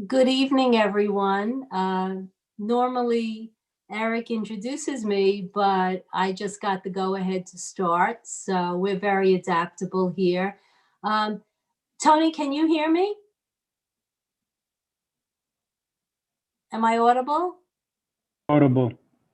Good evening, everyone. Normally, Eric introduces me, but I just got the go-ahead to start, so we're very adaptable here. Tony, can you hear me? Am I audible? Audible.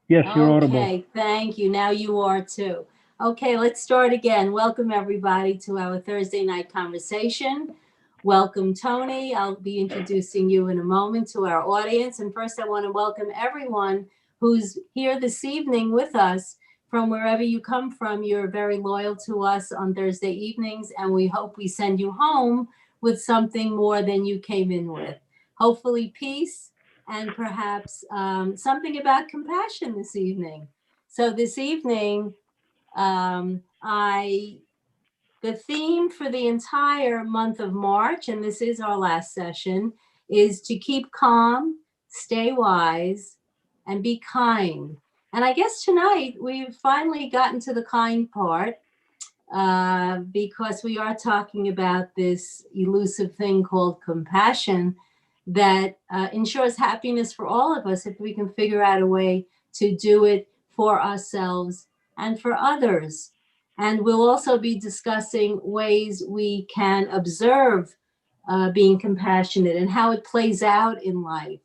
Yes, you're audible. Okay, thank you. Now you are too. Okay, let's start again. Welcome, everybody, to our Thursday night conversation. Welcome, Tony. I'll be introducing you in a moment to our audience. And first, I want to welcome everyone who's here this evening with us from wherever you come from. You're very loyal to us on Thursday evenings, and we hope we send you home with something more than you came in with. Hopefully, peace and perhaps something about compassion this evening. So this evening, the theme for the entire month of March, and this is our last session, is to keep calm, stay wise, and be kind. And I guess tonight we've finally gotten to the kind part because we are talking about this elusive thing called compassion that ensures happiness for all of us if we can figure out a way to do it for ourselves and for others. And we'll also be discussing ways we can observe being compassionate and how it plays out in life.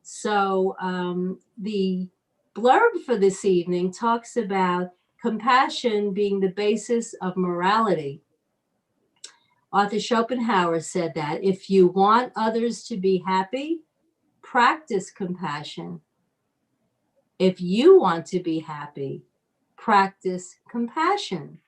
So the blurb for this evening talks about compassion being the basis of morality. Arthur Schopenhauer said that if you want others to be happy, practice compassion. If you want to be happy, practice compassion.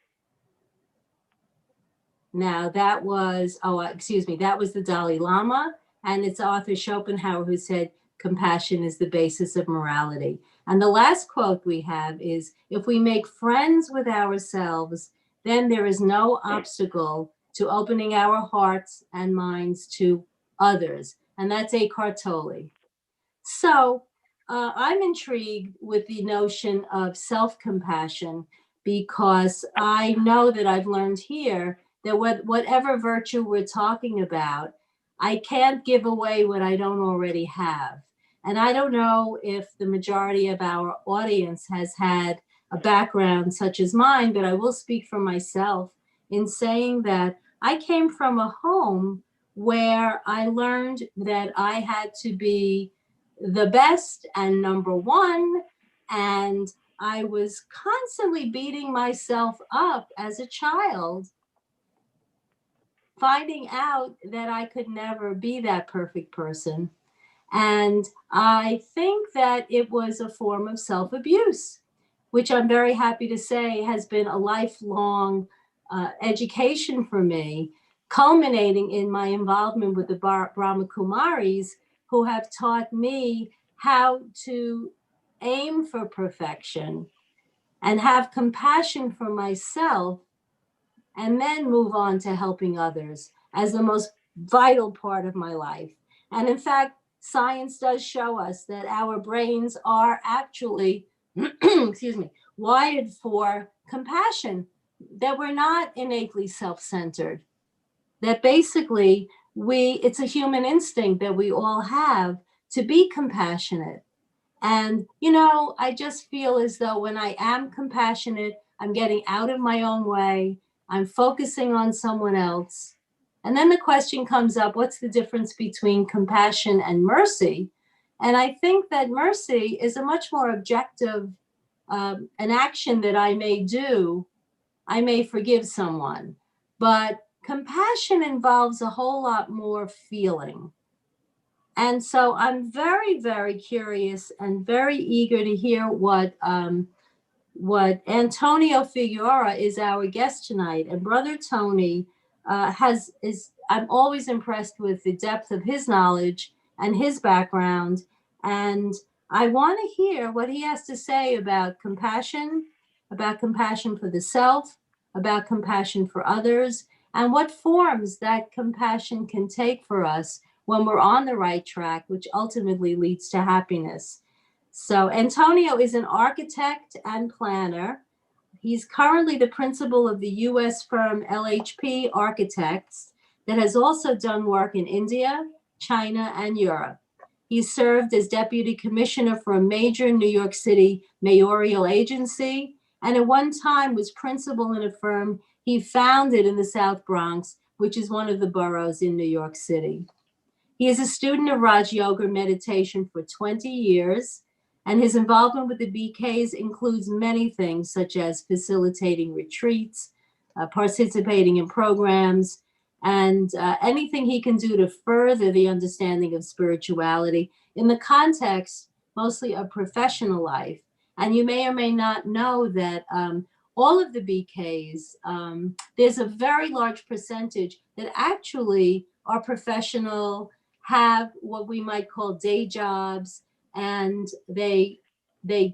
Now that was, that was the Dalai Lama, and it's Arthur Schopenhauer who said compassion is the basis of morality. And the last quote we have is, if we make friends with ourselves, then there is no obstacle to opening our hearts and minds to others. And that's Eckhart Tolle. So I'm intrigued with the notion of self-compassion because I know that I've learned here that whatever virtue we're talking about, I can't give away what I don't already have. And I don't know if the majority of our audience has had a background such as mine, but I will speak for myself in saying that I came from a home where I learned that I had to be the best and number one, and I was constantly beating myself up as a child, finding out that I could never be that perfect person. And I think that it was a form of self-abuse, which I'm very happy to say has been a lifelong education for me, culminating in my involvement with the Brahma Kumaris, who have taught me how to aim for perfection and have compassion for myself, and then move on to helping others as the most vital part of my life. And in fact, science does show us that our brains are actually, excuse me, wired for compassion, that we're not innately self-centered, that basically it's a human instinct that we all have to be compassionate. And, I just feel as though when I am compassionate, I'm getting out of my own way, I'm focusing on someone else. And then the question comes up, what's the difference between compassion and mercy? And I think that mercy is a much more objective, an action that I may do. I may forgive someone, but compassion involves a whole lot more feeling. And so I'm very, very curious and very eager to hear what Antonio Figueroa is our guest tonight. And Brother Tony I'm always impressed with the depth of his knowledge and his background. And I want to hear what he has to say about compassion for the self, about compassion for others, and what forms that compassion can take for us when we're on the right track, which ultimately leads to happiness. So Antonio is an architect and planner. He's currently the principal of the US firm LHP Architects that has also done work in India, China, and Europe. He served as deputy commissioner for a major New York City mayoral agency, and at one time was principal in a firm he founded in the South Bronx, which is one of the boroughs in New York City. He is a student of Raj Yoga meditation for 20 years, and his involvement with the BKs includes many things, such as facilitating retreats, participating in programs, and anything he can do to further the understanding of spirituality in the context mostly of professional life. And you may or may not know that all of the BKs, there's a very large percentage that actually are professional, have what we might call day jobs, and they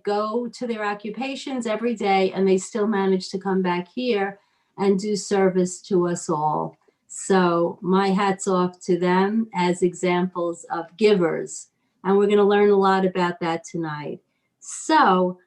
go to their occupations every day, and they still manage to come back here and do service to us all. So my hat's off to them as examples of givers. And we're going to learn a lot about that tonight. So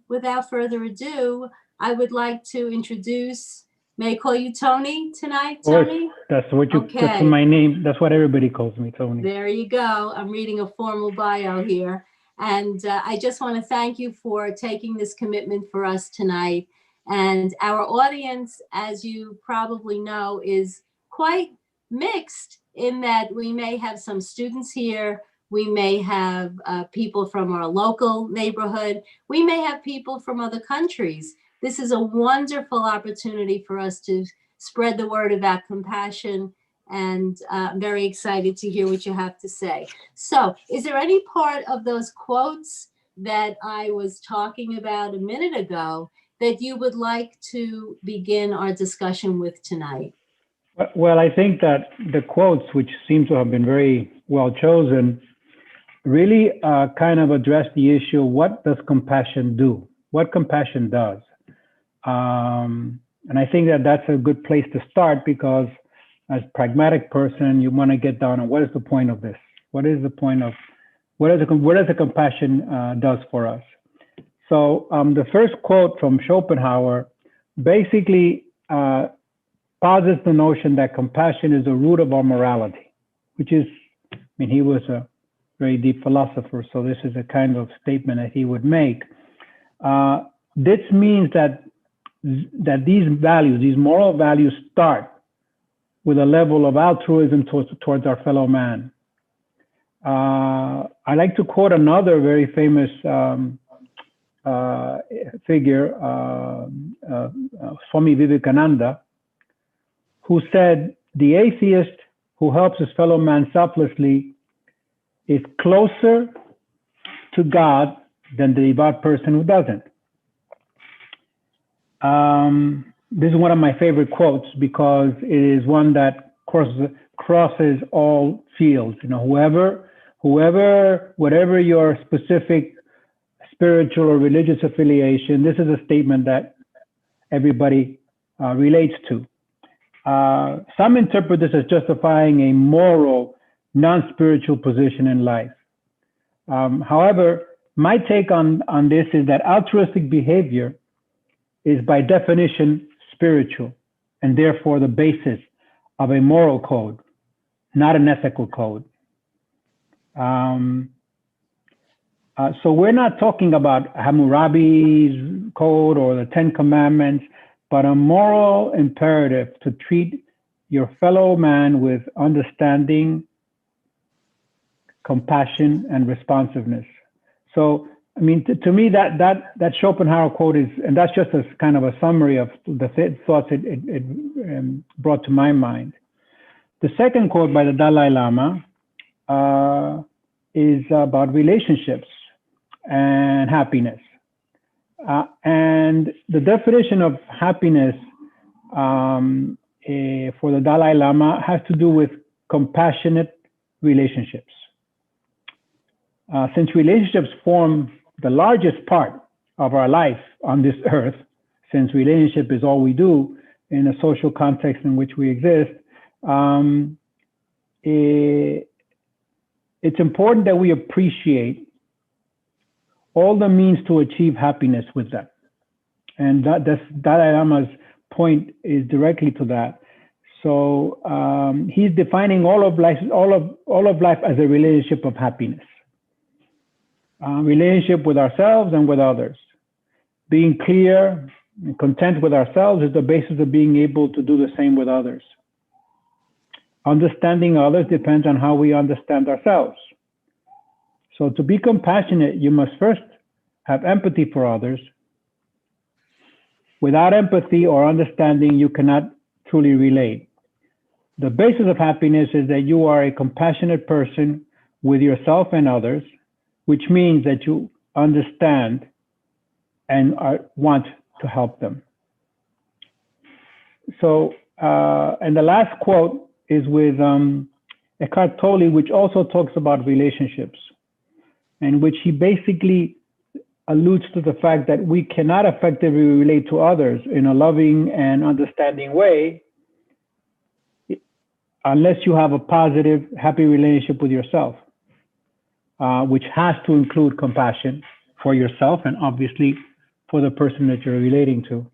without further ado, I would like to introduce, may I call you Tony tonight, Tony? That's that's my name. That's what everybody calls me, Tony. There you go. I'm reading a formal bio here. And I just want to thank you for taking this commitment for us tonight. And our audience, as you probably know, is quite mixed in that we may have some students here. We may have people from our local neighborhood. We may have people from other countries. This is a wonderful opportunity for us to spread the word about compassion. And I'm very excited to hear what you have to say. So is there any part of those quotes that I was talking about a minute ago that you would like to begin our discussion with tonight? Well, I think that the quotes, which seem to have been very well chosen, really kind of address the issue, what does compassion do? What compassion does? And I think that that's a good place to start, because as a pragmatic person, you want to get down on what is the point of this? What is the point of, what is the compassion does for us? So the first quote from Schopenhauer basically posits the notion that compassion is the root of our morality, which is, I mean, he was a very deep philosopher, so this is a kind of statement that he would make. This means that these values, these moral values, start with a level of altruism towards our fellow man. I like to quote another very famous figure, Swami Vivekananda, who said, "The atheist who helps his fellow man selflessly is closer to God than the devout person who doesn't." This is one of my favorite quotes because it is one that crosses all fields. You know, whatever your specific spiritual or religious affiliation, this is a statement that everybody relates to. Some interpret this as justifying a moral, non-spiritual position in life. However, my take on this is that altruistic behavior is by definition spiritual and therefore the basis of a moral code, not an ethical code. So we're not talking about Hammurabi's code or the 10 Commandments, but a moral imperative to treat your fellow man with understanding, compassion, and responsiveness. So, I mean, to me, that Schopenhauer quote is, and that's just a kind of a summary of the thoughts it brought to my mind. The second quote by the Dalai Lama is about relationships and happiness. And the definition of happiness for the Dalai Lama has to do with compassionate relationships. Since relationships form the largest part of our life on this earth, since relationship is all we do in a social context in which we exist, it's important that we appreciate all the means to achieve happiness with that. And that's Dalai Lama's point is directly to that. So he's defining all of life as a relationship of happiness. Relationship with ourselves and with others. Being clear and content with ourselves is the basis of being able to do the same with others. Understanding others depends on how we understand ourselves. So to be compassionate, you must first have empathy for others. Without empathy or understanding, you cannot truly relate. The basis of happiness is that you are a compassionate person with yourself and others, which means that you understand and want to help them. So, and the last quote is with Eckhart Tolle, which also talks about relationships, and which he basically alludes to the fact that we cannot effectively relate to others in a loving and understanding way unless you have a positive, happy relationship with yourself, which has to include compassion for yourself and obviously for the person that you're relating to.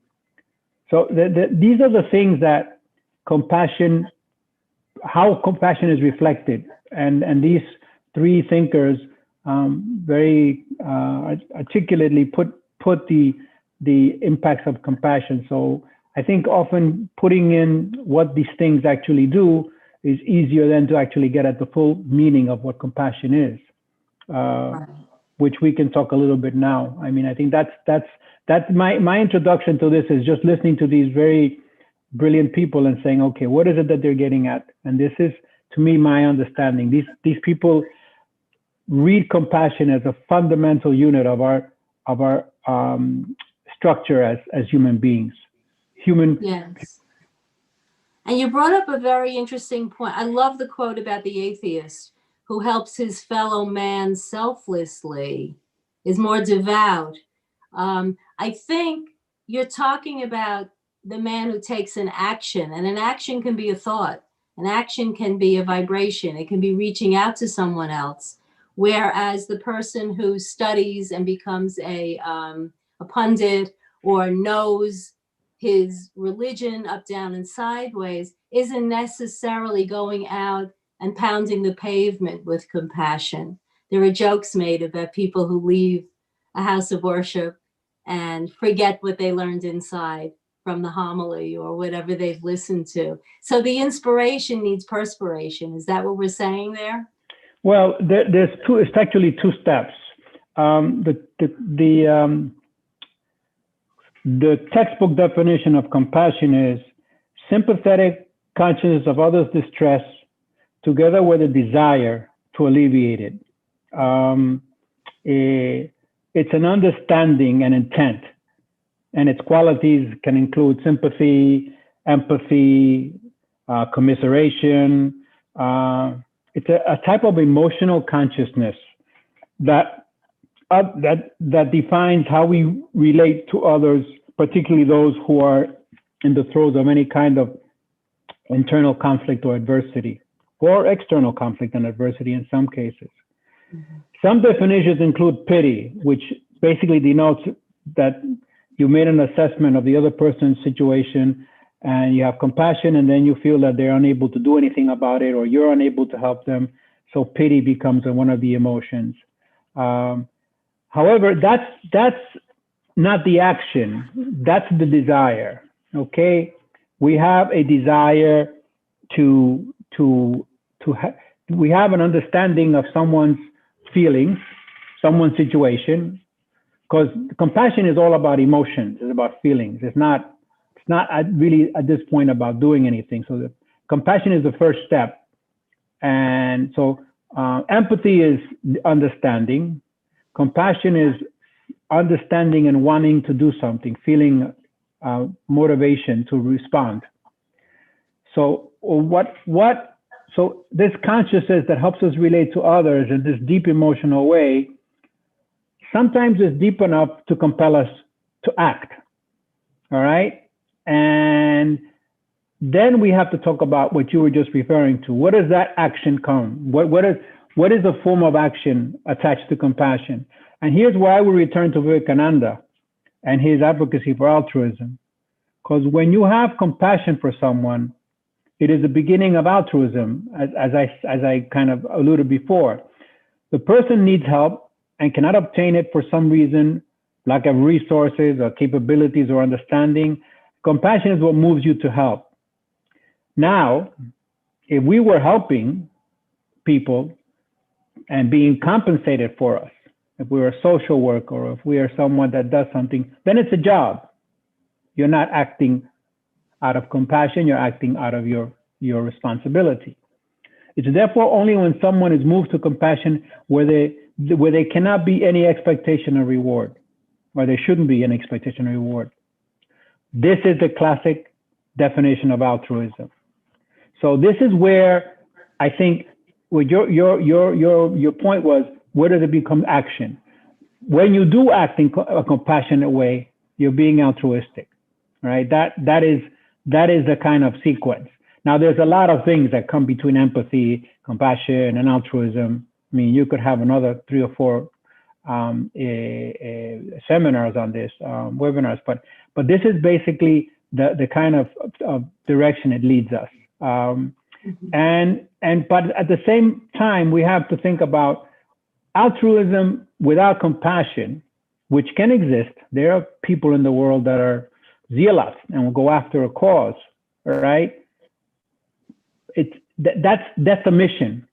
So these are the things that compassion, how compassion is reflected. And these three thinkers very articulately put the impacts of compassion. So I think often putting in what these things actually do is easier than to actually get at the full meaning of what compassion is, which we can talk a little bit now. I mean, I think that's my introduction to this is just listening to these very brilliant people and saying, okay, what is it that they're getting at? And this is, to me, my understanding. These people read compassion as a fundamental unit of our structure as human beings. Yes. And you brought up a very interesting point. I love the quote about the atheist who helps his fellow man selflessly, is more devout. I think you're talking about the man who takes an action, and an action can be a thought. An action can be a vibration. It can be reaching out to someone else. Whereas the person who studies and becomes a pundit or knows his religion up, down, and sideways isn't necessarily going out and pounding the pavement with compassion. There are jokes made about people who leave a house of worship and forget what they learned inside from the homily or whatever they've listened to. So the inspiration needs perspiration. Is that what we're saying there? Well, it's actually two steps. The textbook definition of compassion is sympathetic consciousness of others' distress together with a desire to alleviate it. It's an understanding and intent, and its qualities can include sympathy, empathy, commiseration. It's a type of emotional consciousness that defines how we relate to others, particularly those who are in the throes of any kind of internal conflict or adversity, or external conflict and adversity in some cases. Mm-hmm. Some definitions include pity, which basically denotes that you made an assessment of the other person's situation and you have compassion, and then you feel that they're unable to do anything about it or you're unable to help them. So pity becomes one of the emotions. However, that's not the action, that's the desire, okay? We have a desire we have an understanding of someone's feelings, someone's situation, because compassion is all about emotions, it's about feelings. It's not really at this point about doing anything. So the compassion is the first step. And so empathy is understanding. Compassion is understanding and wanting to do something, feeling motivation to respond. So so this consciousness that helps us relate to others in this deep emotional way, sometimes is deep enough to compel us to act, all right? And then we have to talk about what you were just referring to. What does that action come? What is a form of action attached to compassion? And here's why we return to Vivekananda and his advocacy for altruism. Because when you have compassion for someone, it is the beginning of altruism, as I kind of alluded before. The person needs help and cannot obtain it for some reason, lack of resources or capabilities or understanding. Compassion is what moves you to help. Now, if we were helping people and being compensated for us, if we were a social worker or if we are someone that does something, then it's a job. You're not acting out of compassion, you're acting out of your responsibility. It's therefore only when someone is moved to compassion where there cannot be any expectation of reward, or there shouldn't be an expectation of reward. This is the classic definition of altruism. So this is where I think what your point was, where does it become action? When you do act in a compassionate way, you're being altruistic, right? That is the kind of sequence. Now, there's a lot of things that come between empathy, compassion, and altruism. I mean, you could have another 3 or 4 seminars on this, webinars, but this is basically the kind of direction it leads us. But at the same time, we have to think about altruism without compassion, which can exist. There are people in the world that are zealots and will go after a cause, right? That's a mission.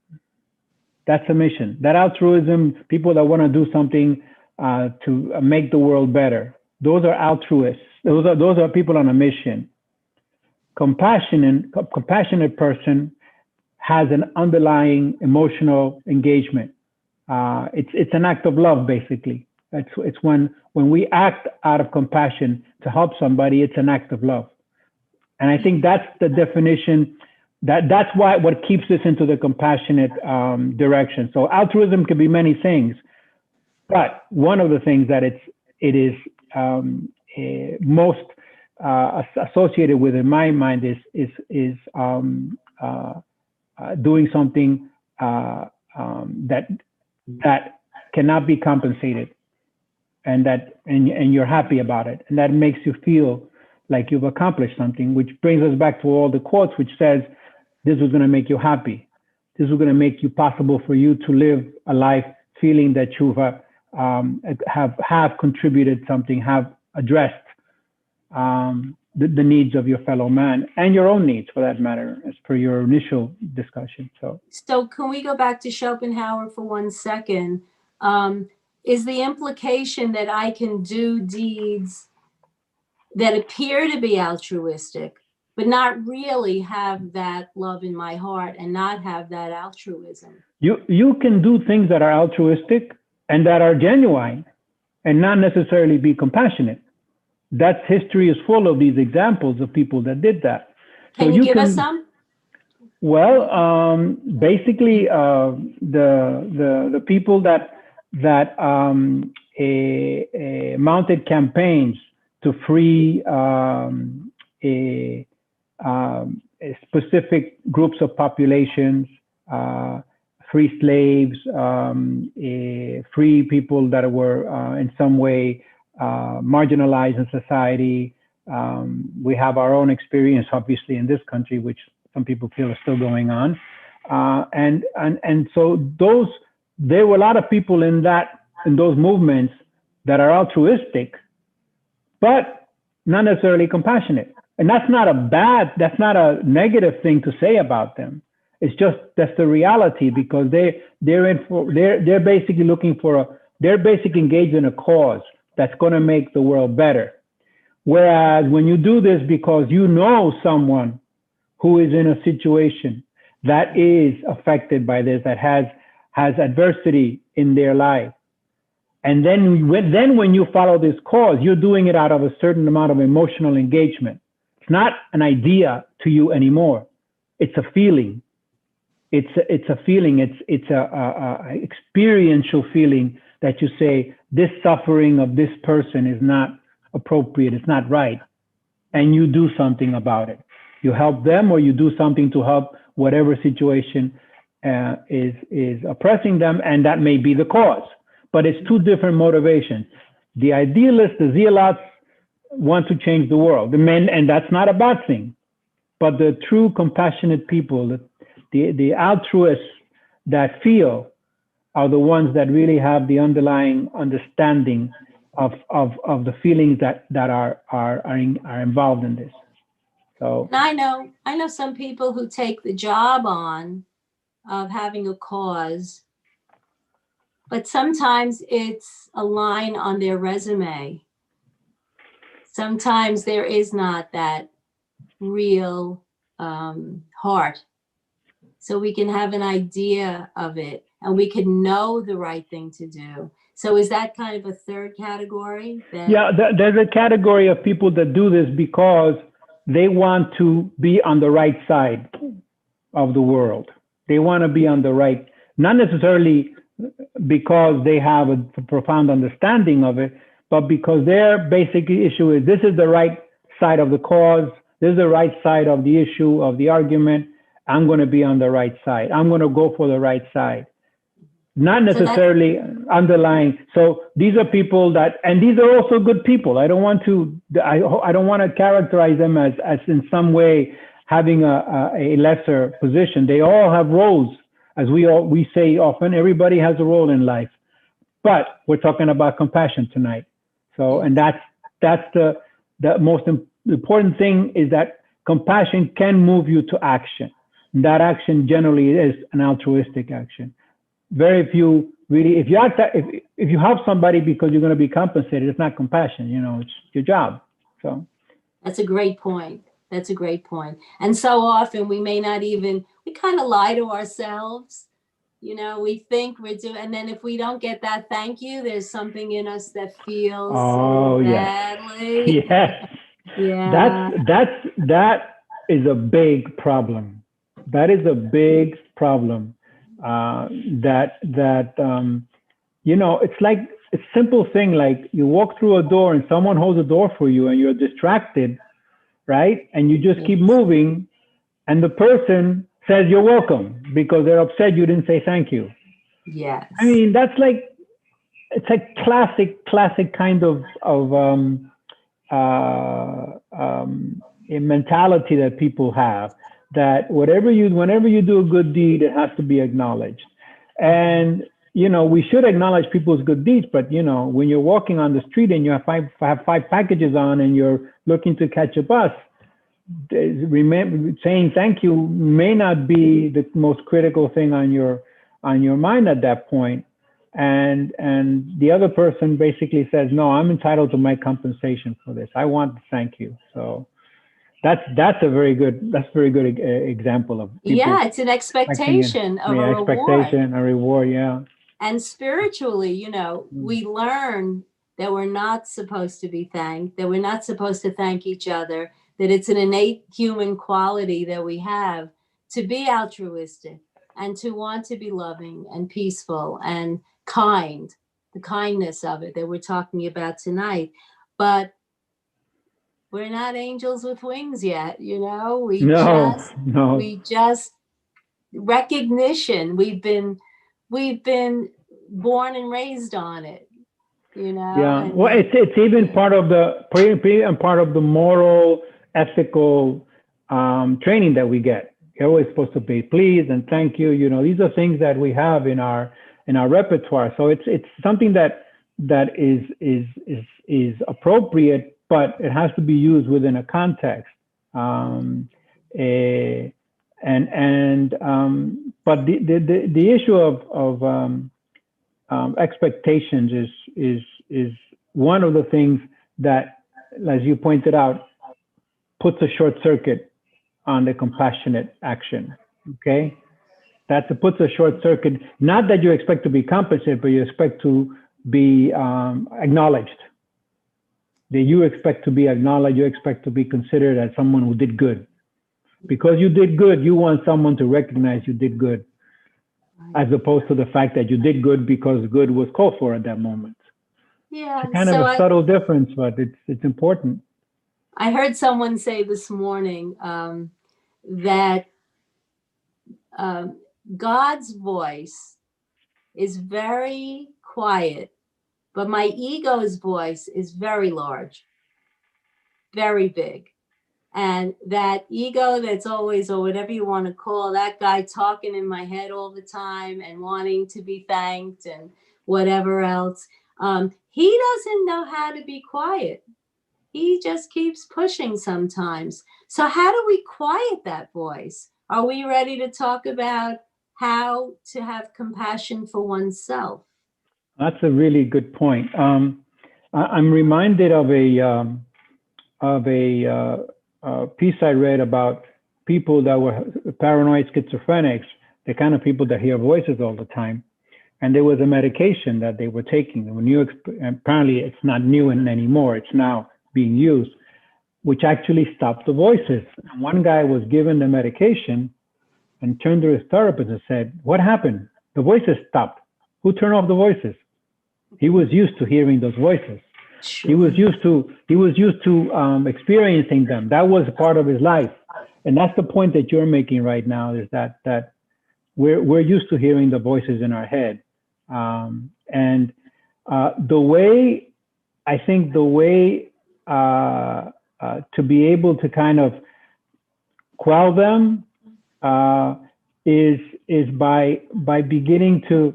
That's a mission. That altruism, people that want to do something to make the world better, those are altruists. Those are people on a mission. Compassionate person has an underlying emotional engagement. It's an act of love, basically. It's when we act out of compassion to help somebody, it's an act of love. And I think that's the definition. That's what keeps us into the compassionate direction. So altruism can be many things, but one of the things that it is most associated with in my mind is doing something that cannot be compensated, and you're happy about it, and that makes you feel like you've accomplished something. Which brings us back to all the quotes, which says, "This was going to make you happy. This was going to make you possible for you to live a life feeling that you have contributed something, have addressed the needs of your fellow man and your own needs, for that matter, as per your initial discussion." So can we go back to Schopenhauer for 1 second? Is the implication that I can do deeds that appear to be altruistic, but not really have that love in my heart and not have that altruism? You can do things that are altruistic and that are genuine and not necessarily be compassionate. That history is full of these examples of people that did that. Can you give us some? Well, basically, the people that mounted campaigns to free specific groups of populations, free slaves, free people that were in some way marginalized in society. We have our own experience, obviously, in this country, which some people feel is still going on. And so there were a lot of people in those movements that are altruistic, but not necessarily compassionate. And that's not a negative thing to say about them. It's just that's the reality, because they're basically they're basically engaged in a cause that's going to make the world better. Whereas when you do this because you know someone who is in a situation that is affected by this, that has adversity in their life, and then when you follow this cause, you're doing it out of a certain amount of emotional engagement. It's not an idea to you anymore. It's a feeling. It's a feeling. It's a experiential feeling that you say, this suffering of this person is not appropriate. It's not right. And you do something about it. You help them, or you do something to help whatever situation is oppressing them. And that may be the cause. But it's two different motivations. The idealists, the zealots, want to change the world, the men, and that's not a bad thing. But the true compassionate people, the altruists that feel, are the ones that really have the underlying understanding of the feelings that are involved in this. So and I know some people who take the job on of having a cause, but sometimes it's a line on their resume. Sometimes there is not that real heart. So we can have an idea of it, and we can know the right thing to do. So is that kind of a third category? Yeah, there's a category of people that do this because they want to be on the right side of the world. They want to be on the right, not necessarily because they have a profound understanding of it, but because their basic issue is, this is the right side of the cause, this is the right side of the issue, of the argument. I'm going to be on the right side. I'm going to go for the right side. Not necessarily underlying. So these are people that, and these are also good people. I don't want to characterize them as in some way having a lesser position. They all have roles. As we say often, everybody has a role in life. But we're talking about compassion tonight. So, and that's the most important thing, is that compassion can move you to action. And that action generally is an altruistic action. Very few really, if you help somebody because you're going to be compensated, it's not compassion, it's your job. So that's a great point. That's a great point. And so often we kind of lie to ourselves. We think we're doing, and then if we don't get that thank you, there's something in us that feels badly. Yes. Yeah. That is a big problem. That is a big problem. It's like a simple thing, like you walk through a door and someone holds a door for you and you're distracted, right? And you just keep moving, and the person says you're welcome because they're upset you didn't say thank you. Yes. I mean, it's like classic kind of a mentality that people have, that whenever you do a good deed, it has to be acknowledged. And we should acknowledge people's good deeds, but when you're walking on the street and you have five packages on and you're looking to catch a bus, saying thank you may not be the most critical thing on your mind at that point. And the other person basically says, no, I'm entitled to my compensation for this. I want to thank you. So that's a very good example of people. It's an expectation of a reward. A reward, yeah. And spiritually, we learn that we're not supposed to be thanked, that we're not supposed to thank each other, that it's an innate human quality that we have to be altruistic and to want to be loving and peaceful and kind, the kindness of it that we're talking about tonight. But we're not angels with wings yet, we just recognition. We've been we've been born and raised on it, you know. Yeah. And Well, it's even part of the moral, ethical training that we get. You're always supposed to be please and thank you. You know, these are things that we have in our repertoire. So it's something that is appropriate, but it has to be used within a context. But the issue of expectations is one of the things that, as you pointed out, puts a short circuit on the compassionate action. Okay, puts a short circuit. Not that you expect to be compensated, but you expect to be acknowledged. That you expect to be acknowledged. You expect to be considered as someone who did good. Because you did good, you want someone to recognize you did good, as opposed to the fact that you did good because good was called for at that moment. yeah, It's kind so of a subtle difference, but it's important. I heard someone say this morning that God's voice is very quiet, but my ego's voice is very large, very big. And that ego that's always, or whatever you want to call that guy talking in my head all the time and wanting to be thanked and whatever else, he doesn't know how to be quiet. He just keeps pushing sometimes. So how do we quiet that voice? Are we ready to talk about how to have compassion for oneself? That's a really good point. I'm reminded of a piece I read about people that were paranoid schizophrenics, the kind of people that hear voices all the time. And there was a medication that they were taking. Apparently, it's not new anymore. It's now being used, which actually stopped the voices. And one guy was given the medication and turned to his therapist and said, "What happened? The voices stopped. Who turned off the voices?" He was used to hearing those voices. Sure. He was used to experiencing them. That was part of his life. And that's the point that you're making right now, is that we're used to hearing the voices in our head. And the way to be able to kind of quell them is by beginning to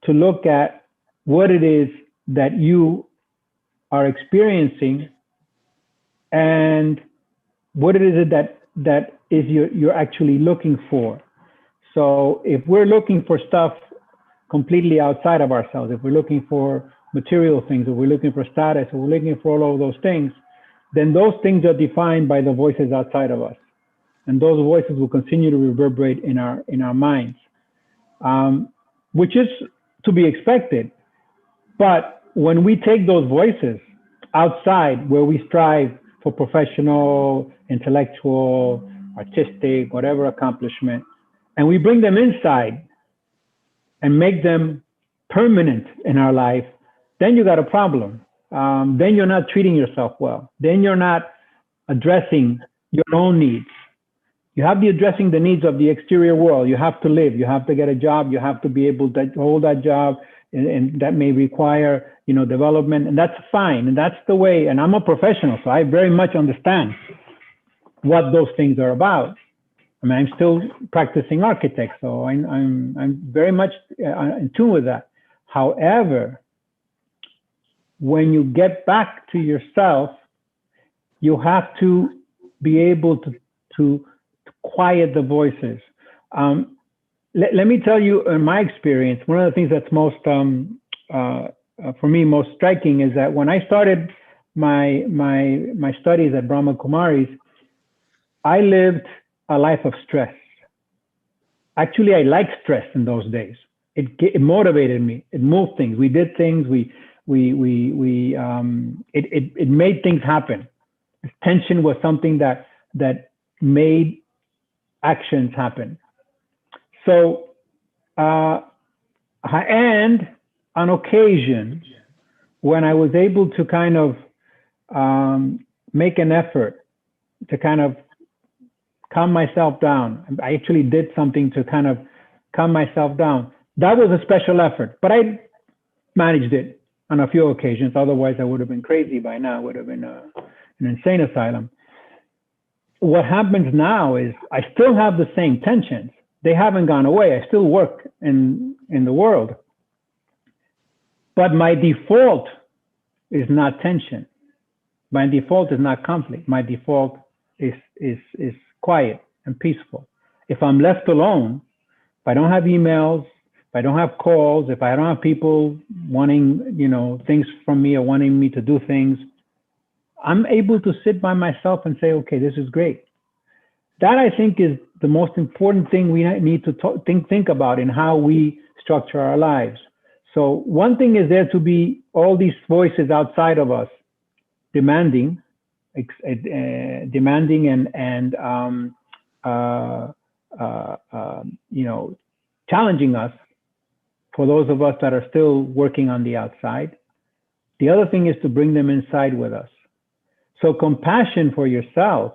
look at what it is that you are experiencing and what it is that is you're actually looking for. So if we're looking for stuff completely outside of ourselves, if we're looking for material things, if we're looking for status, if we're looking for all of those things, then those things are defined by the voices outside of us. And those voices will continue to reverberate in our minds, which is to be expected. But when we take those voices outside, where we strive for professional, intellectual, artistic, whatever accomplishment, and we bring them inside and make them permanent in our life, then you got a problem. Then you're not treating yourself well. Then you're not addressing your own needs. You have to be addressing the needs of the exterior world. You have to live. You have to get a job. You have to be able to hold that job, and that may require, development, and that's fine. And that's the way. And I'm a professional, so I very much understand what those things are about. I mean, I'm still practicing architect, so I'm very much in tune with that. However, when you get back to yourself, you have to be able to quiet the voices. Let me tell you, in my experience, one of the things that's most, for me, most striking is that when I started my studies at Brahma Kumaris, I lived a life of stress. Actually, I liked stress in those days. It motivated me. It moved things. We did things. It made things happen. Tension was something that made actions happen. So, and on occasion, when I was able to kind of make an effort to kind of calm myself down, I actually did something to kind of calm myself down, that was a special effort, but I managed it on a few occasions. Otherwise, I would have been crazy by now. I would have been an insane asylum. What happens now is I still have the same tensions. They haven't gone away. I still work in the world. But my default is not tension. My default is not conflict. My default is quiet and peaceful. If I'm left alone, if I don't have emails, if I don't have calls, if I don't have people wanting, things from me or wanting me to do things, I'm able to sit by myself and say, okay, this is great. That, I think, is the most important thing we need to think about in how we structure our lives. So one thing is there to be all these voices outside of us demanding and challenging us for those of us that are still working on the outside. The other thing is to bring them inside with us. So compassion for yourself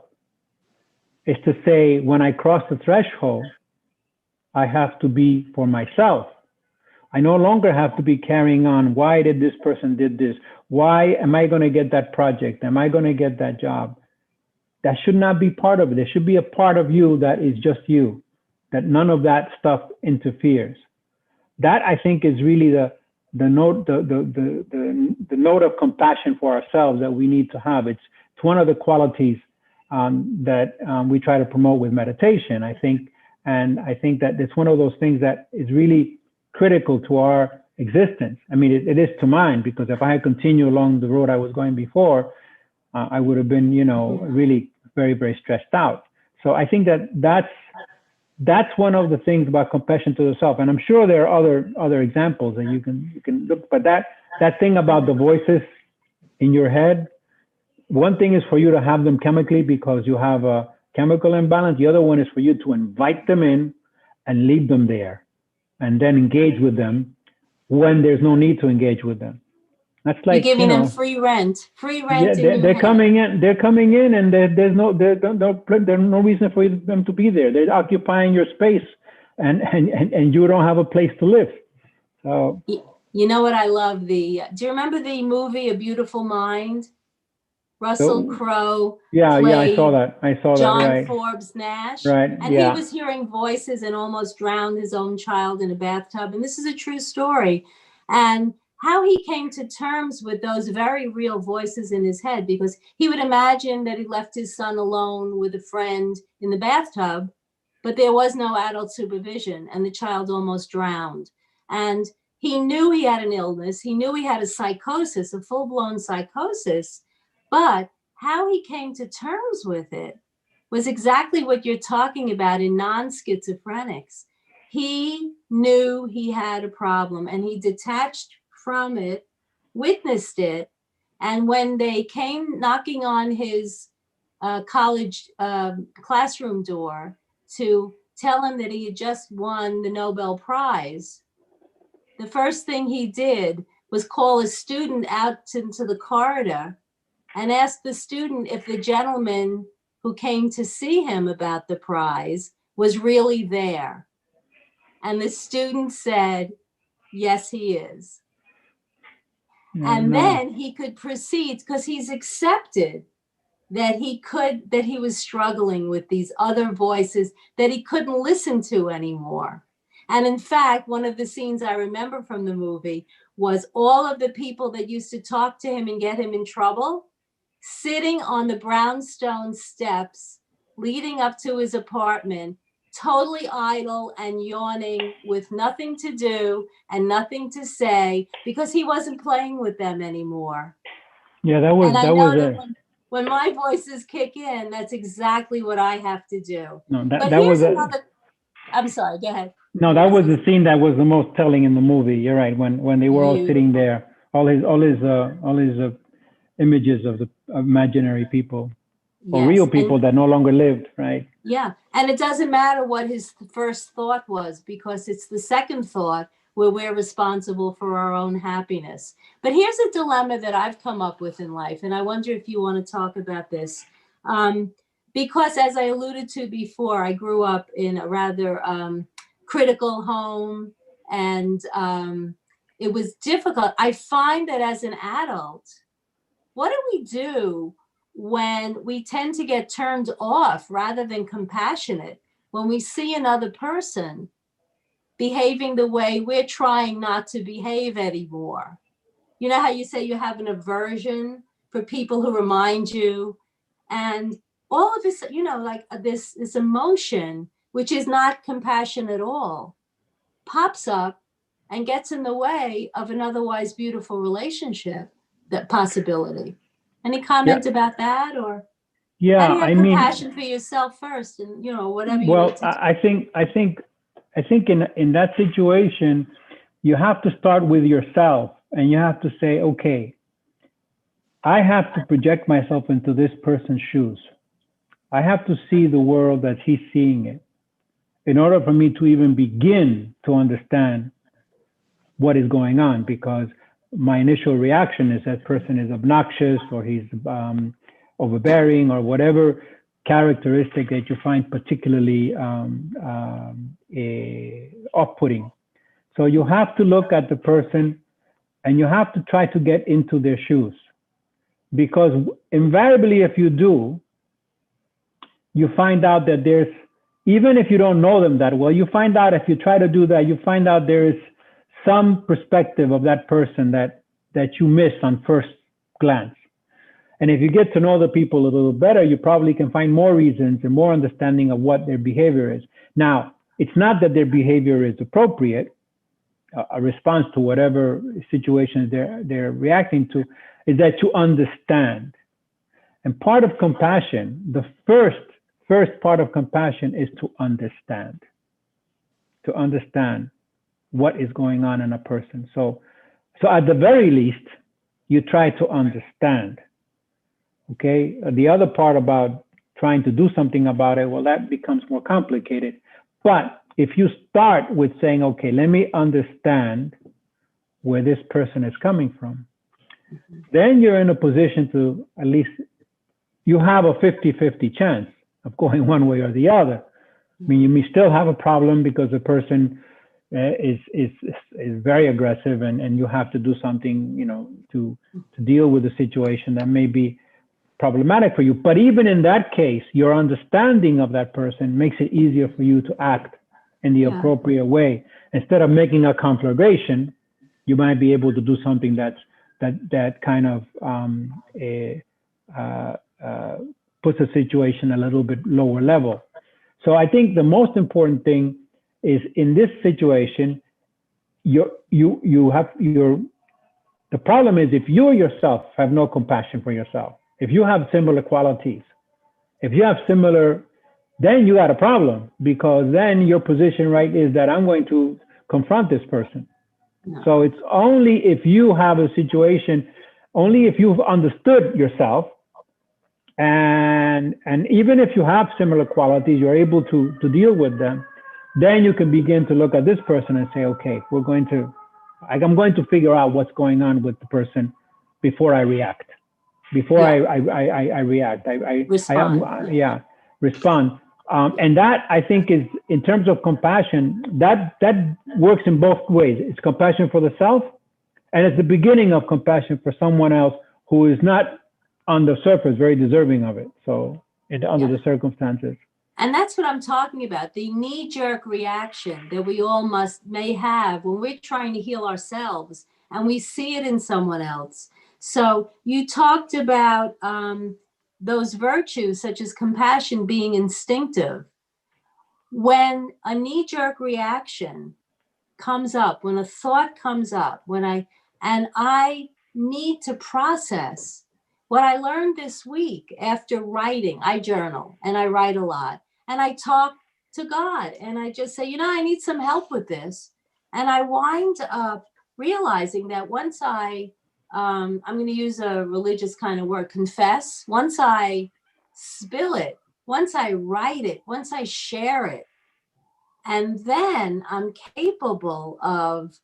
is to say, when I cross the threshold, I have to be for myself. I no longer have to be carrying on. Why did this person did this? Why am I going to get that project? Am I going to get that job? That should not be part of it. There should be a part of you that is just you, that none of that stuff interferes. That, I think, is really the note of compassion for ourselves that we need to have. It's one of the qualities that we try to promote with meditation, I think. And I think that it's one of those things that is really critical to our existence. I mean, it is to mine, because if I had continued along the road I was going before, I would have been, really very, very stressed out. So I think that's one of the things about compassion to the self. And I'm sure there are other examples that you can look, but that thing about the voices in your head, one thing is for you to have them chemically because you have a chemical imbalance. The other one is for you to invite them in and leave them there, and then engage with them when there's no need to engage with them. That's like, you're giving them free rent. Yeah, they're coming in, and there's no reason for them to be there. They're occupying your space, and you don't have a place to live. So, you know what I love? Do you remember the movie A Beautiful Mind? Russell Crowe. Yeah, I saw that. John Right. Forbes Nash. Right. And he was hearing voices and almost drowned his own child in a bathtub. And this is a true story. And how he came to terms with those very real voices in his head, because he would imagine that he left his son alone with a friend in the bathtub, but there was no adult supervision and the child almost drowned. And he knew he had an illness. He knew he had a psychosis, a full-blown psychosis. But how he came to terms with it was exactly what you're talking about in non-schizophrenics. He knew he had a problem and he detached from it, witnessed it. And when they came knocking on his college classroom door to tell him that he had just won the Nobel Prize, the first thing he did was call a student out into the corridor and asked the student if the gentleman who came to see him about the prize was really there. And the student said, yes, he is. Then he could proceed, because he's accepted that he was struggling with these other voices that he couldn't listen to anymore. And in fact, one of the scenes I remember from the movie was all of the people that used to talk to him and get him in trouble sitting on the brownstone steps leading up to his apartment, totally idle and yawning with nothing to do and nothing to say, because he wasn't playing with them anymore. Yeah, that was when my voices kick in, that's exactly what I have to do. I'm sorry, go ahead. No, that was the scene that was the most telling in the movie. You're right. When they were all sitting there, all his images of the imaginary people, or real people that no longer lived, right? Yeah, and it doesn't matter what his first thought was, because it's the second thought where we're responsible for our own happiness. But here's a dilemma that I've come up with in life, and I wonder if you want to talk about this. Because as I alluded to before, I grew up in a rather critical home, And it was difficult. I find that as an adult, what do we do when we tend to get turned off rather than compassionate when we see another person behaving the way we're trying not to behave anymore? You know how you say you have an aversion for people who remind you, and all of this, like this emotion, which is not compassion at all, pops up and gets in the way of an otherwise beautiful relationship, that possibility. Any Yeah, comment about that? Or how yeah. do you I have mean, compassion for yourself first, and whatever you need well, to do? I think in that situation, you have to start with yourself, and you have to say, okay, I have to project myself into this person's shoes. I have to see the world as he's seeing it in order for me to even begin to understand what is going on, because my initial reaction is that person is obnoxious, or he's overbearing, or whatever characteristic that you find particularly off-putting. So you have to look at the person, and you have to try to get into their shoes, because invariably, if you do, you find out that there's, even if you don't know them that well, you find out, if you try to do that, you find out there is some perspective of that person that you miss on first glance. And if you get to know the people a little better, you probably can find more reasons and more understanding of what their behavior is. Now, it's not that their behavior is appropriate, a response to whatever situation they're reacting to, is that you understand. And part of compassion, the first part of compassion, is to understand what is going on in a person. So at the very least, you try to understand. Okay. The other part about trying to do something about it, well, that becomes more complicated. But if you start with saying, okay, let me understand where this person is coming from, then you're in a position to, at least you have a 50-50 chance of going one way or the other. I mean, you may still have a problem because the person is very aggressive, and you have to do something, to deal with the situation that may be problematic for you. But even in that case, your understanding of that person makes it easier for you to act in the appropriate way. Instead of making a conflagration, you might be able to do something that kind of puts a situation a little bit lower level. So I think the most important thing is, in this situation, the problem is, if you yourself have no compassion for yourself, if you have similar qualities, then you got a problem, because then your position, right, is that I'm going to confront this person. No. So it's only if you have a situation, only if you've understood yourself, and even if you have similar qualities, you're able to deal with them, then you can begin to look at this person and say, okay, I'm going to figure out what's going on with the person before I react. I react. Respond. And that, I think, is, in terms of compassion, that works in both ways. It's compassion for the self, and it's the beginning of compassion for someone else who is not, on the surface, very deserving of it. So under the circumstances. And that's what I'm talking about, the knee-jerk reaction that we all may have when we're trying to heal ourselves, and we see it in someone else. So you talked about those virtues, such as compassion, being instinctive. When a knee-jerk reaction comes up, when a thought comes up, and I need to process what I learned this week after writing. I journal and I write a lot, and I talk to God, and I just say, I need some help with this. And I wind up realizing that once I'm going to use a religious kind of word, confess, once I spill it, once I write it, once I share it, and then I'm capable of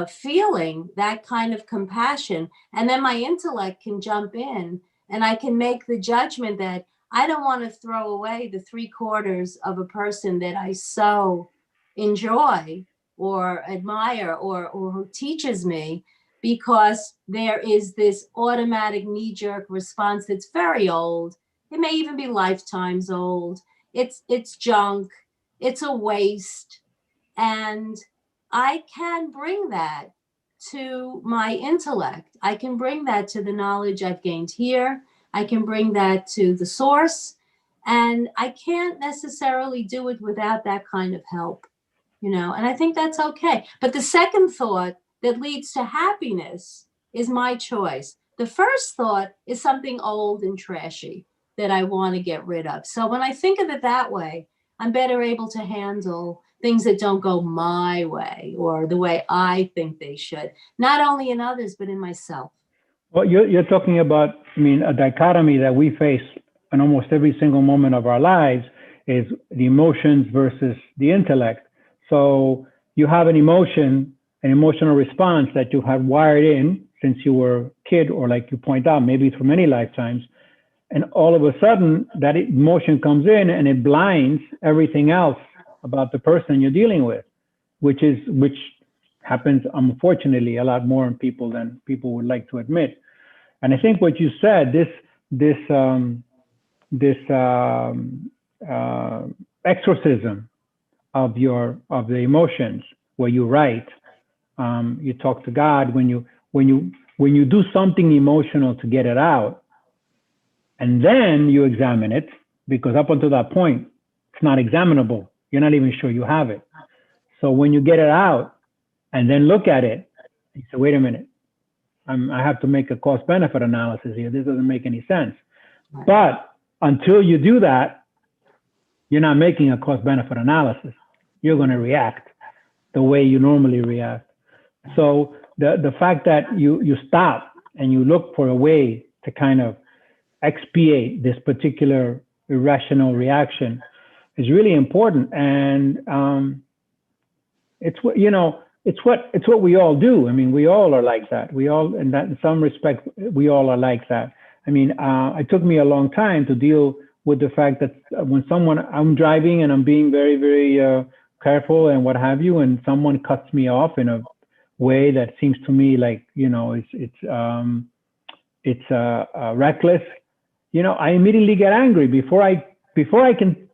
feeling that kind of compassion. And then my intellect can jump in, and I can make the judgment that I don't want to throw away the 3/4 of a person that I so enjoy or admire or who teaches me, because there is this automatic knee-jerk response that's very old. It may even be lifetimes old. It's junk. It's a waste. And I can bring that to my intellect. I can bring that to the knowledge I've gained here. I can bring that to the source. And I can't necessarily do it without that kind of help, and I think that's okay. But the second thought that leads to happiness is my choice. The first thought is something old and trashy that I want to get rid of. So when I think of it that way, I'm better able to handle things that don't go my way or the way I think they should, not only in others, but in myself. Well, you're talking about, I mean, a dichotomy that we face in almost every single moment of our lives is the emotions versus the intellect. So you have an emotion, an emotional response that you have wired in since you were a kid, or like you point out, maybe for many lifetimes. And all of a sudden that emotion comes in and it blinds everything else about the person you're dealing with, which happens, unfortunately, a lot more in people than people would like to admit. And I think what you said, this exorcism of the emotions, where you write, you talk to God when you do something emotional to get it out, and then you examine it, because up until that point, it's not examinable. You're not even sure you have it. So when you get it out and then look at it, you say, wait a minute, I have to make a cost-benefit analysis here. This doesn't make any sense. But until you do that, you're not making a cost-benefit analysis. You're going to react the way you normally react. So the fact that you stop and you look for a way to kind of expiate this particular irrational reaction is really important. And it's what we all do. I mean, we all are like that. We all, in some respect, we all are like that. I mean, it took me a long time to deal with the fact that when I'm driving and I'm being very, very careful and what have you, and someone cuts me off in a way that seems to me like, it's reckless. I immediately get angry before I can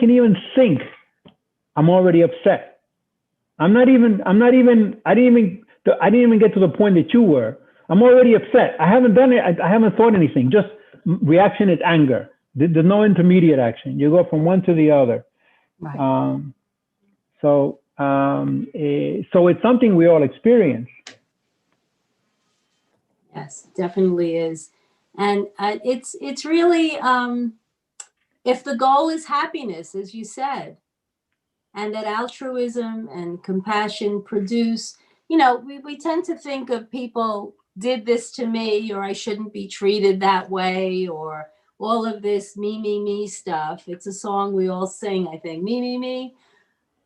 even think. I'm already upset. I didn't even get to the point that you were. I'm already upset. I haven't done it. I haven't thought anything. Just reaction is anger. There's no intermediate action. You go from one to the other. Right. So it's something we all experience. Yes, definitely is. And it's really, if the goal is happiness, as you said, and that altruism and compassion produce, we tend to think of people did this to me, or I shouldn't be treated that way, or all of this me stuff. It's a song we all sing, I think, me.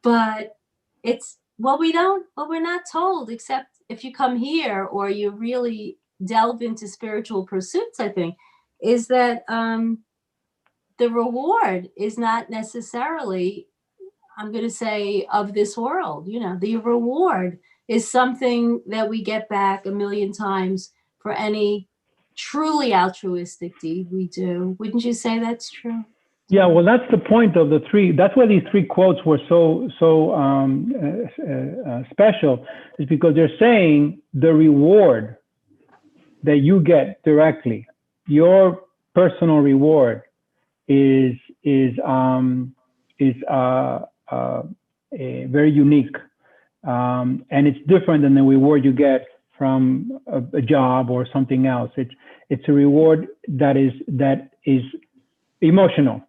But it's what we're not told, except if you come here or you really delve into spiritual pursuits, I think, is that the reward is not necessarily, I'm going to say, of this world. The reward is something that we get back a million times for any truly altruistic deed we do. Wouldn't you say that's true? Yeah, well, that's the point of the three. That's why these three quotes were so special, is because they're saying the reward that you get directly, your personal reward, is very unique, and it's different than the reward you get from a job or something else. It's a reward that is emotional.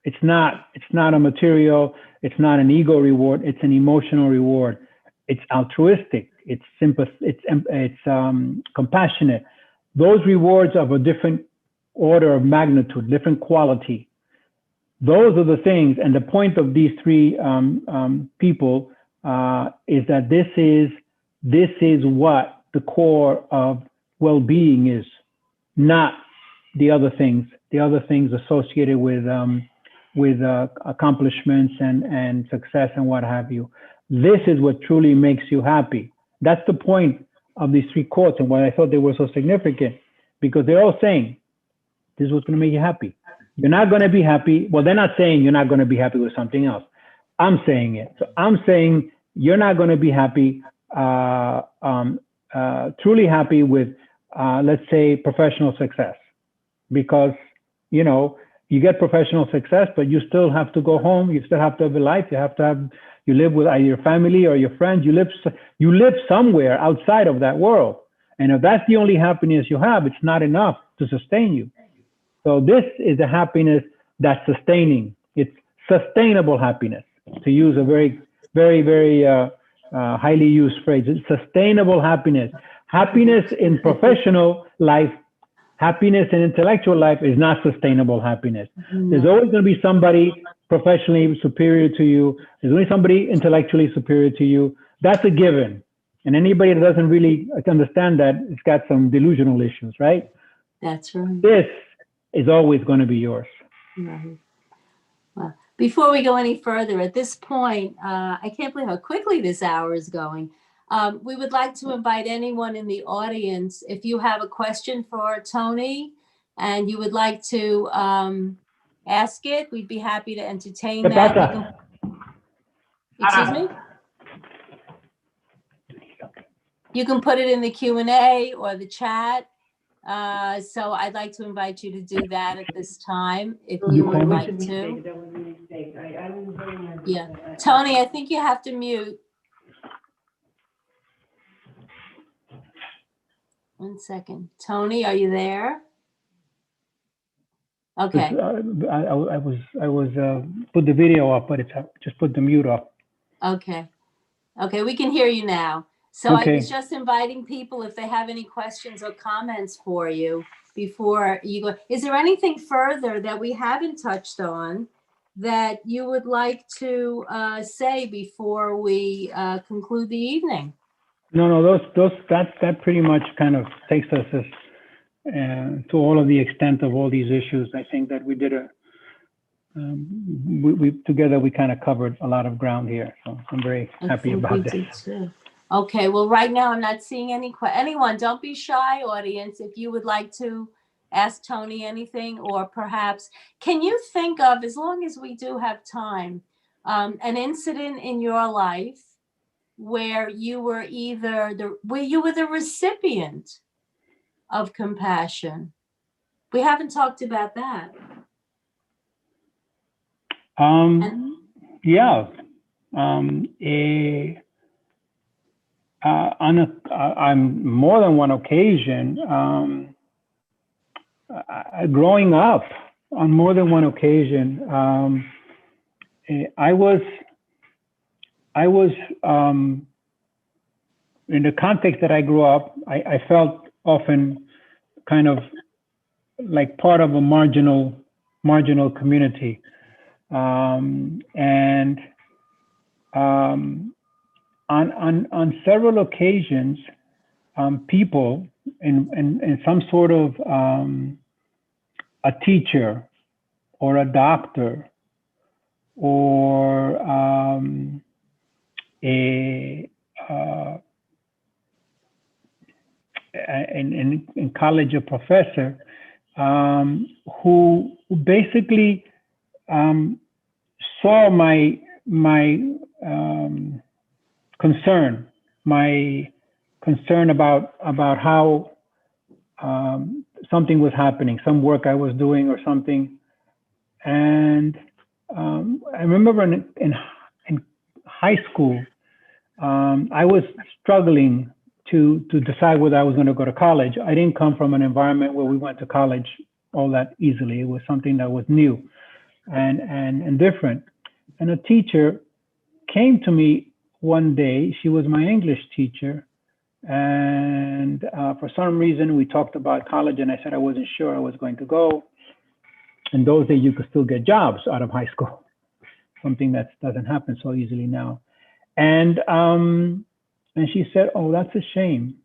It's not a material. It's not an ego reward. It's an emotional reward. It's altruistic. It's compassionate. Those rewards of a different order of magnitude, different quality. Those are the things. And the point of these three people is that this is what the core of well-being is, not the other things. The other things associated with accomplishments and success and what have you. This is what truly makes you happy. That's the point of these three quotes and why I thought they were so significant, because they're all saying, this is what's going to make you happy. You're not going to be happy. Well, they're not saying you're not going to be happy with something else. I'm saying it. So I'm saying you're not going to be happy, truly happy with, let's say, professional success, because, you know, you get professional success, but you still have to go home. You still have to have a life. You live with either your family or your friends. You live somewhere outside of that world. And if that's the only happiness you have, it's not enough to sustain you. So this is a happiness that's sustaining. It's sustainable happiness, to use a very, very, very highly used phrase. It's sustainable happiness. Happiness in professional life, happiness in intellectual life is not sustainable happiness. There's always going to be somebody professionally superior to you. There's only somebody intellectually superior to you. That's a given. And anybody that doesn't really understand that, it's got some delusional issues, right? That's right. This is always going to be yours. Right. Well, before we go any further, at this point, I can't believe how quickly this hour is going. We would like to invite anyone in the audience, if you have a question for Tony and you would like to ask it, we'd be happy to entertain that. Excuse me? You can put it in the Q&A or the chat. So I'd like to invite you to do that at this time, if you would like to. Yeah. Tony, I think you have to mute. One second. Tony, are you there? Okay. I was put the video up, but it's just put the mute off. Okay. Okay, we can hear you now. So Okay. I was just inviting people if they have any questions or comments for you before you go. Is there anything further that we haven't touched on that you would like to say before we conclude the evening? No, that pretty much kind of takes us to all of the extent of all these issues. I think that we did together we kind of covered a lot of ground here. So I'm very happy about this. Okay, well, right now I'm not seeing anyone. Don't be shy, audience. If you would like to ask Tony anything, or perhaps, can you think of, as long as we do have time, an incident in your life where you were the recipient of compassion? We haven't talked about that. Yeah. On more than one occasion, growing up, on more than one occasion, I was in the context that I grew up, I felt often kind of like part of a marginal community, and on several occasions, people in some sort of a teacher or a doctor or in college a professor, who basically saw my concern about how something was happening, some work I was doing or something. And I remember in high school, I was struggling to decide whether I was going to go to college. I didn't come from an environment where we went to college all that easily. It was something that was new and different. And a teacher came to me one day. She was my English teacher. And for some reason, we talked about college, and I said I wasn't sure I was going to go. In those days, you could still get jobs out of high school, something that doesn't happen so easily now. And she said, "Oh, that's a shame.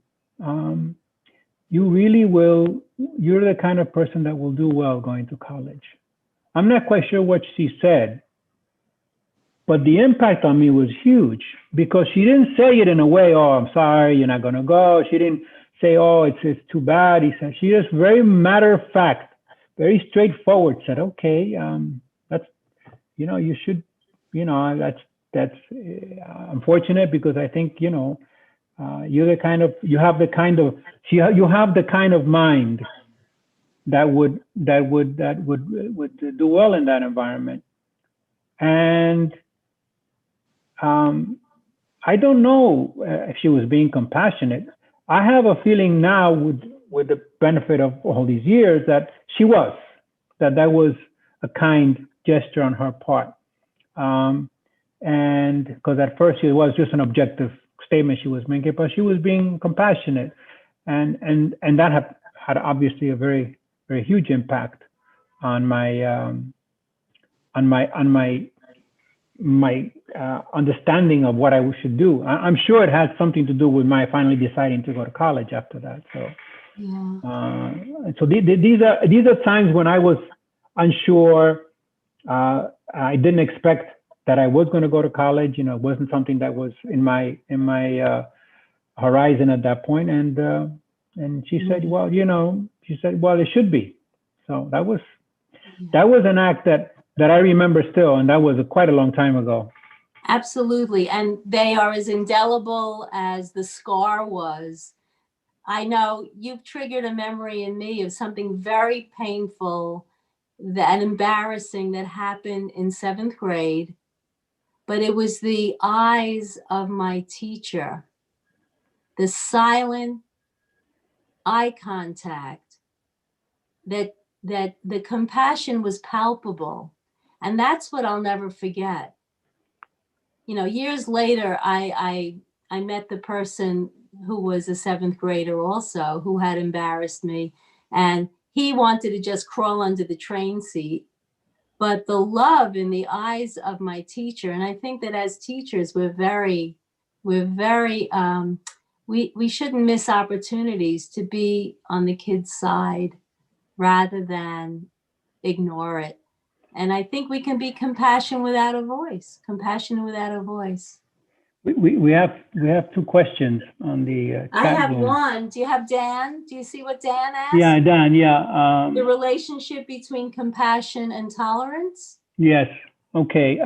You really will, you're the kind of person that will do well going to college." I'm not quite sure what she said, But the impact on me was huge because she didn't say it in a way, oh, I'm sorry, you're not going to go. She didn't say, oh, it's too bad. He said, she just very matter of fact, very straightforward said, okay, that's, you should, that's unfortunate because I think, you have the kind of mind that would do well in that environment. And I don't know if she was being compassionate. I have a feeling now with the benefit of all these years that she was, that was a kind gesture on her part. And because at first it was just an objective statement she was making, but she was being compassionate. And that had obviously a very, very huge impact on my understanding of what I should do. I'm sure it had something to do with my finally deciding to go to college after that. So, so these are times when I was unsure. I didn't expect that I was going to go to college. It wasn't something that was in my horizon at that point. And she said, well, it should be. So that was an act that I remember still, and that was quite a long time ago. Absolutely. And they are as indelible as the scar was. I know you've triggered a memory in me of something very painful and embarrassing that happened in 7th grade, but it was the eyes of my teacher, the silent eye contact, that the compassion was palpable. And that's what I'll never forget. Years later, I met the person who was a 7th grader also, who had embarrassed me. And he wanted to just crawl under the train seat. But the love in the eyes of my teacher, and I think that as teachers, we shouldn't miss opportunities to be on the kid's side rather than ignore it. And I think we can be compassionate without a voice. We have 2 questions on the chat. I have one. Do you have Dan? Do you see what Dan asked? Yeah, Dan. Yeah. The relationship between compassion and tolerance. Yes. Okay.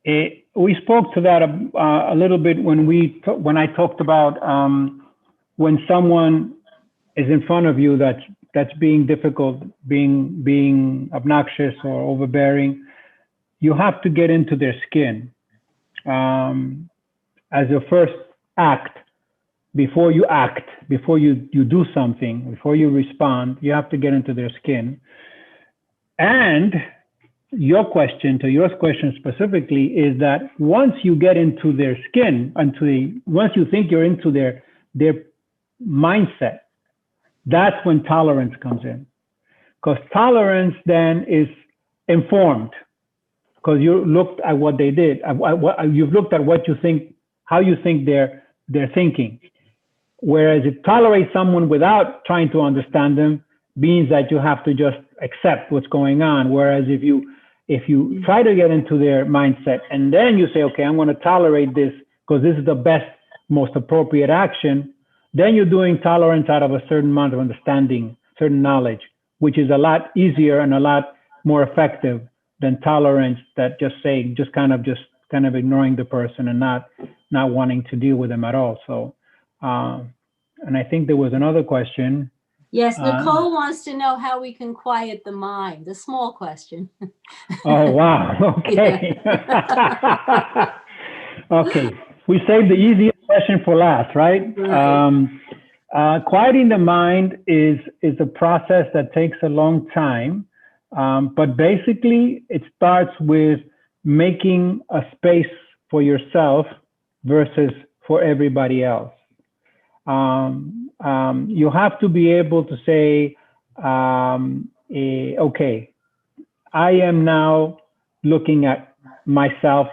We spoke to that a little bit when I talked about when someone is in front of you that's being difficult, being obnoxious or overbearing. You have to get into their skin. As your first act, before you do something, before you respond, you have to get into their skin. And your question specifically is that once you get into their skin, once you think you're into their mindset, that's when tolerance comes in. Because tolerance then is informed. Because you looked at what they did. You've looked at what you think, how you think they're thinking. Whereas if tolerate someone without trying to understand them means that you have to just accept what's going on. Whereas if you try to get into their mindset and then you say, okay, I'm going to tolerate this because this is the best, most appropriate action, then you're doing tolerance out of a certain amount of understanding, certain knowledge, which is a lot easier and a lot more effective than tolerance that just kind of ignoring the person and not wanting to deal with them at all. So, and I think there was another question. Yes, Nicole wants to know how we can quiet the mind. A small question. Oh, wow. Okay. Okay. We saved the easiest question for last, right? Quieting the mind is a process that takes a long time. But basically, it starts with making a space for yourself versus for everybody else. You have to be able to say, okay, I am now looking at myself.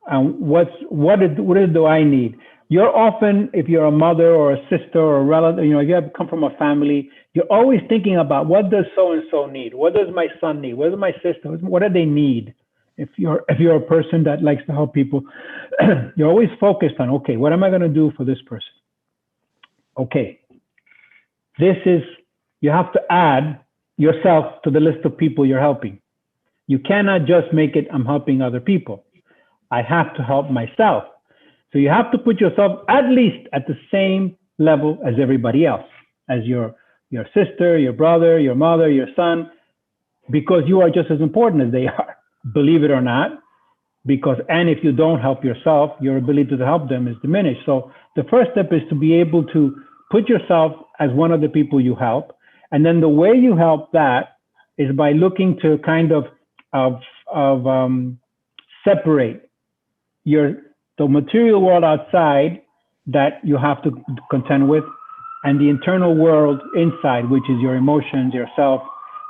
What do I need? You're often, if you're a mother or a sister or a relative, if you have come from a family, you're always thinking about what does so-and-so need? What does my son need? What does my sister, what do they need? If you're a person that likes to help people, you're always focused on, okay, what am I going to do for this person? Okay, you have to add yourself to the list of people you're helping. You cannot just make it, I'm helping other people. I have to help myself. So you have to put yourself at least at the same level as everybody else, as your sister, your brother, your mother, your son, because you are just as important as they are, believe it or not. And if you don't help yourself, your ability to help them is diminished. So the first step is to be able to put yourself as one of the people you help. And then the way you help that is by looking to kind of separate the material world outside that you have to contend with, and the internal world inside, which is your emotions, yourself,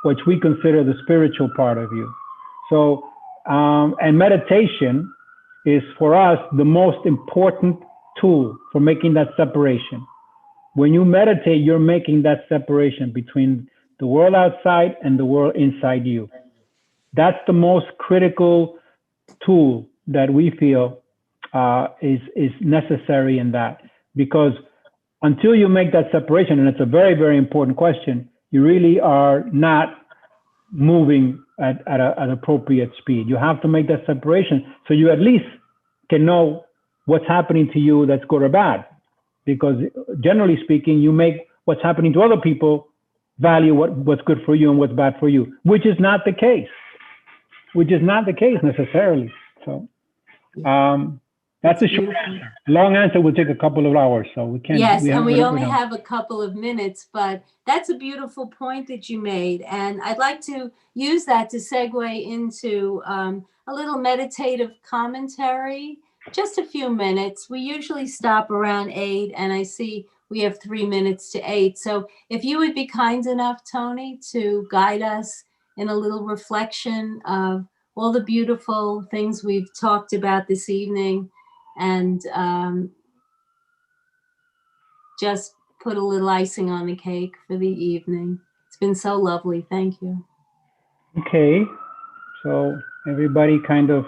which we consider the spiritual part of you. So, and meditation is for us the most important tool for making that separation. When you meditate, you're making that separation between the world outside and the world inside you. That's the most critical tool that we feel is necessary in that, because until you make that separation, and it's a very, very important question, you really are not moving at an appropriate speed. You have to make that separation so you at least can know what's happening to you that's good or bad. Because generally speaking, you make what's happening to other people value what's good for you and what's bad for you, which is not the case. Which is not the case necessarily. So that's a short answer. Long answer will take a couple of hours, so we can't. Yes, and we only have a couple of minutes, but that's a beautiful point that you made. And I'd like to use that to segue into a little meditative commentary, just a few minutes. We usually stop around 8, and I see we have 3 minutes to 8. So if you would be kind enough, Tony, to guide us in a little reflection of all the beautiful things we've talked about this evening, and just put a little icing on the cake for the evening. It's been so lovely. Thank you. Okay, so everybody kind of,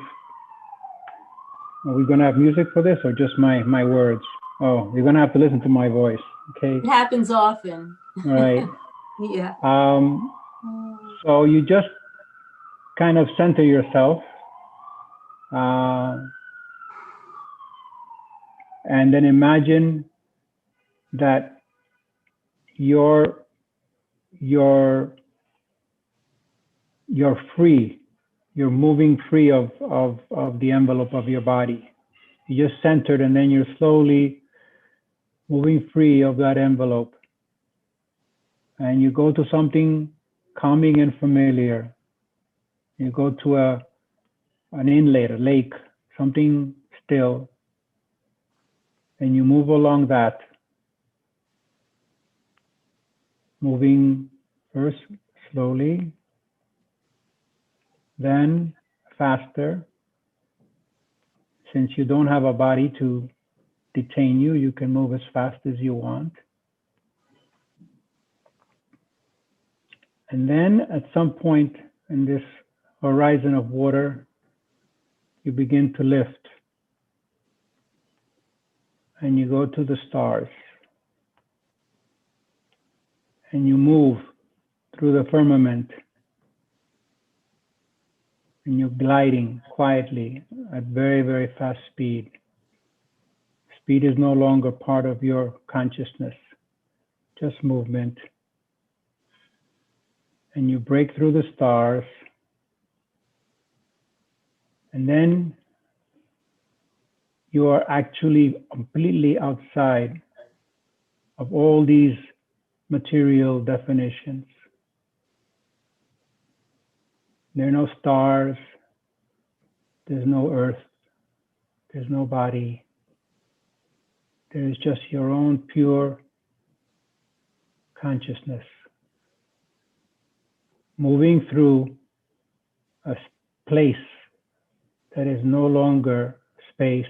are we going to have music for this or just my words? Oh, you're going to have to listen to my voice. Okay. It happens often. All right. Yeah. So you just kind of center yourself, and then imagine that you're free. You're moving free of the envelope of your body. You just centered, and then you're slowly moving free of that envelope. And you go to something calming and familiar. You go to an inlet, a lake, something still, and you move along that, moving first slowly, then faster. Since you don't have a body to detain you, you can move as fast as you want. And then at some point in this horizon of water, you begin to lift. And you go to the stars. And you move through the firmament. And you're gliding quietly at very, very fast speed. Speed is no longer part of your consciousness, just movement. And you break through the stars. And then you are actually completely outside of all these material definitions. There are no stars, there's no earth, there's no body. There is just your own pure consciousness moving through a place that is no longer space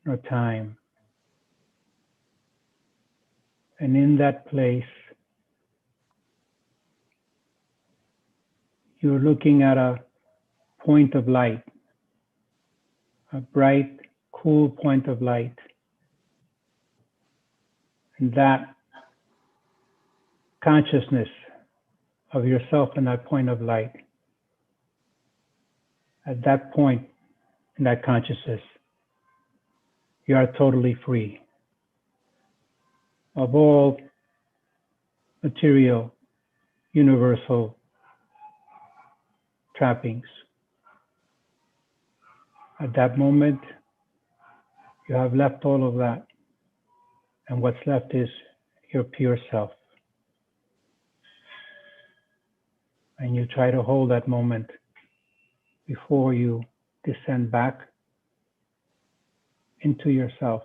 nor time. And in that place, you're looking at a point of light, a bright, cool point of light. And that consciousness of yourself in that point of light, at that point in that consciousness, you are totally free of all material, universal trappings. At that moment, you have left all of that, and what's left is your pure self. And you try to hold that moment before you descend back into yourself,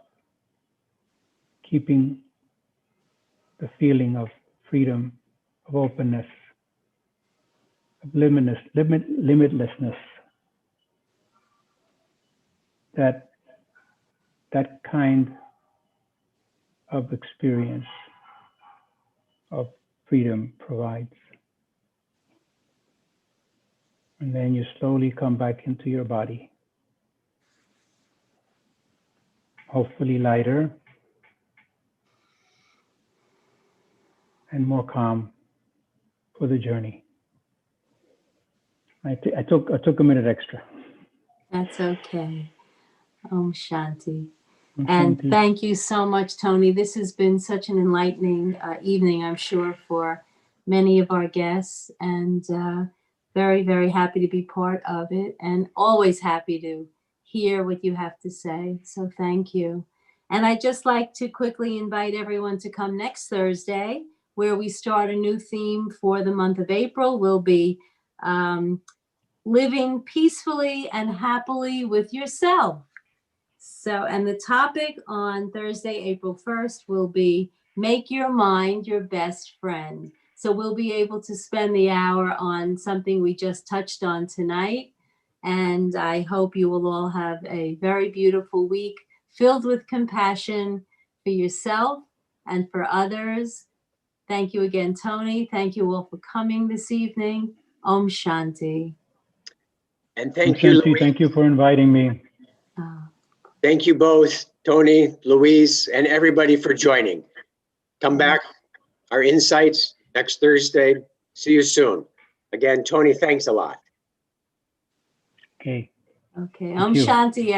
keeping the feeling of freedom, of openness, of limitlessness. That kind of experience of freedom provides. And then you slowly come back into your body, hopefully lighter and more calm for the journey. I took a minute extra. That's okay. Om Shanti. Om And Shanti. thank you so much, Tony. This has been such an enlightening evening, I'm sure, for many of our guests, and very, very happy to be part of it, and always happy to hear what you have to say. So thank you. And I'd just like to quickly invite everyone to come next Thursday, where we start a new theme for the month of April. We'll be living peacefully and happily with yourself. So, and the topic on Thursday, April 1st will be make your mind your best friend. So we'll be able to spend the hour on something we just touched on tonight. And I hope you will all have a very beautiful week filled with compassion for yourself and for others. Thank you again, Tony. Thank you all for coming this evening. Om Shanti. And Om thank you, Shanti. Louise. Thank you for inviting me. Thank you both, Tony, Louise, and everybody for joining. Come back, our insights next Thursday. See you soon. Again, Tony, thanks a lot. Okay. Okay. Thank Om you. Shanti, everyone.